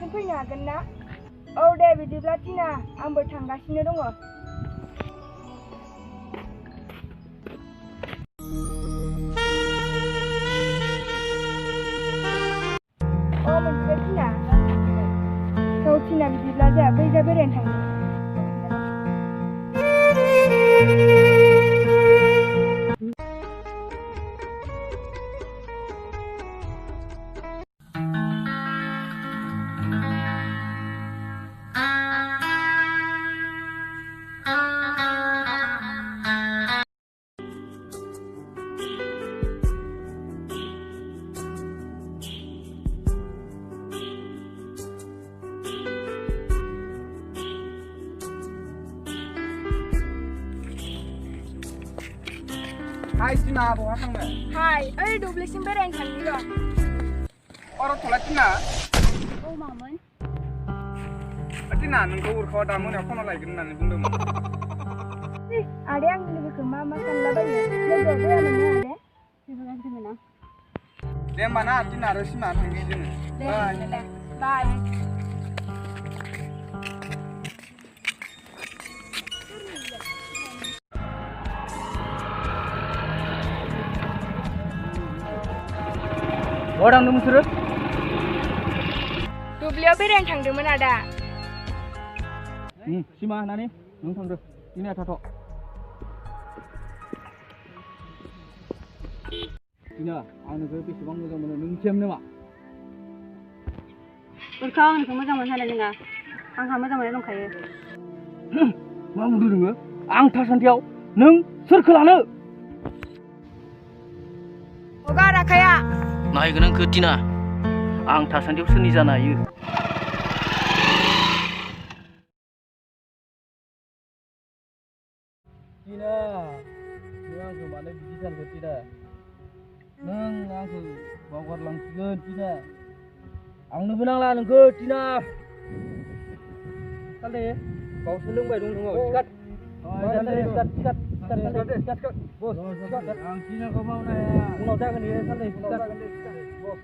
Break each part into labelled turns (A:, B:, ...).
A: नोंसिनिथिं फैनो हागोन ना? औ दे बिदिब्ला टिना आंबो थांगासिनो दङ। मोनसे टिना औ टिना बिदिब्ला जोंहा बैजा बेरायनो थांनो।
B: Hai Tina, bawah थांनो?
A: हाय ओइ दुब्लिसिम बेरायनो थांनि र'।
B: थ'ला Tina.
A: औ मामोन?
B: Tina नोंखौ उरखावा दा मोनायाव फन लायगोन होननानै बुंदोंमोन।
A: आदाया आंनि लोगोखौ मा सानलाबायो? लोगोआव फैयामोन ना आदाया? जेबो गाज्रि मोना।
B: दे होमबा ना Tina आरो सिमा थांनि जोङो।
A: दे बाय।
B: बहा थांदों नोंसोरो?
A: दुब्लियाव बेरायनो थांदोंमोन आदा।
B: सिमा नानि नों थांदो Tina थाथ'। Tina आं नोंखौ बेसेबां मोजां मोनो नों मिथियामोन नामा?
A: उरखा आं नोंखौ मोजां मोनहानाय नङा। आंहा मोजां मोननाय दंखायो।
B: मा बुंदों नोङो? आं थासान्दियाव नों सोरखौ लानो?
A: हगार आखाया।
C: नायगोन आंखौ Tina आं थासान्दियाव सोरनि जानो हायो?
B: Tina नों आंखौ मानो बिदि सानखो Tina? नों आंखौ बावगारलांसिगोन Tina आंनोबो नांला नोंखौ Tina सालथे गावसो लोंबाय दं सिखार बस आं Tinaखौ मावनो हाया उनाव जागोन बेयो सालथे सिखार बस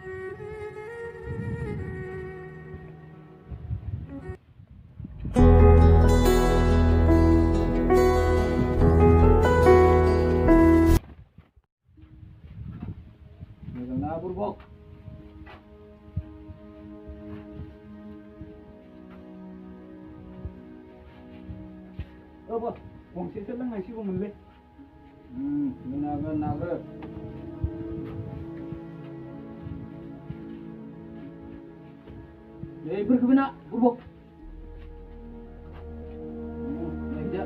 B: मोजां ना बुरबक बस गंसेसो लोंनांसिगौमोनलै लोंनांगोन नाबो बेफोरखौबो ना बुरबक नायदो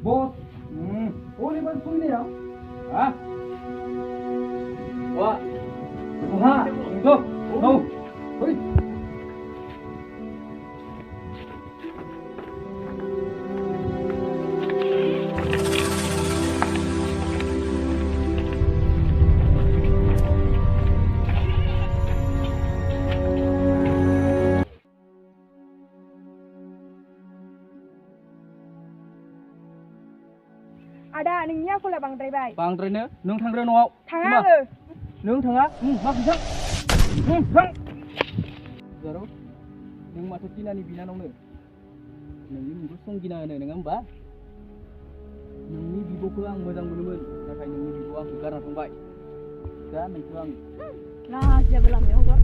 B: Bos, boleh bantu ini ya? Hah? Wah, wah, tuh, tuh, hoi.
A: आदा नोंनि आखला बांद्रायबाय।
B: बांद्रायनो नों थांग्रो न'आव।
A: थाङा आङो।
B: नों थाङा? मा खोथा? थां। जारौ नों माथो Tinaनि बिनानावनो नोंनि मुंखौ संगिना होनो नङा होमबा? नोंनि बिब'खौ आं मोजां मोनोमोन नाथाय नोंनि बिब'आ आंखौ गारना थांबाय। दा नोंखौ आं
A: लाजियाबो लामायाव हगार।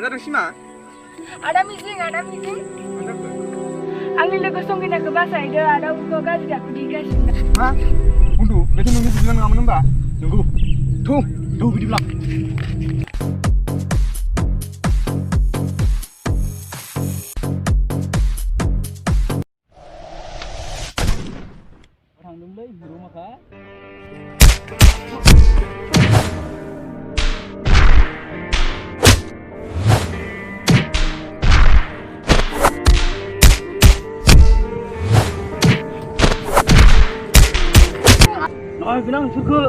B: जादों सिमा?
A: आदा मिजिं आंनि लोगो संगिनाखौ बासायदो आदा उखौ गाज्रि आखु दिन्थिगासिनो।
B: मा? बुन्दु बेथ' नोंनि बिबोनां नङामोन होनबा? नंगौ। थौ बिदिब्ला। थांदोंलै हिर' माखा। आय गोनां सोरखो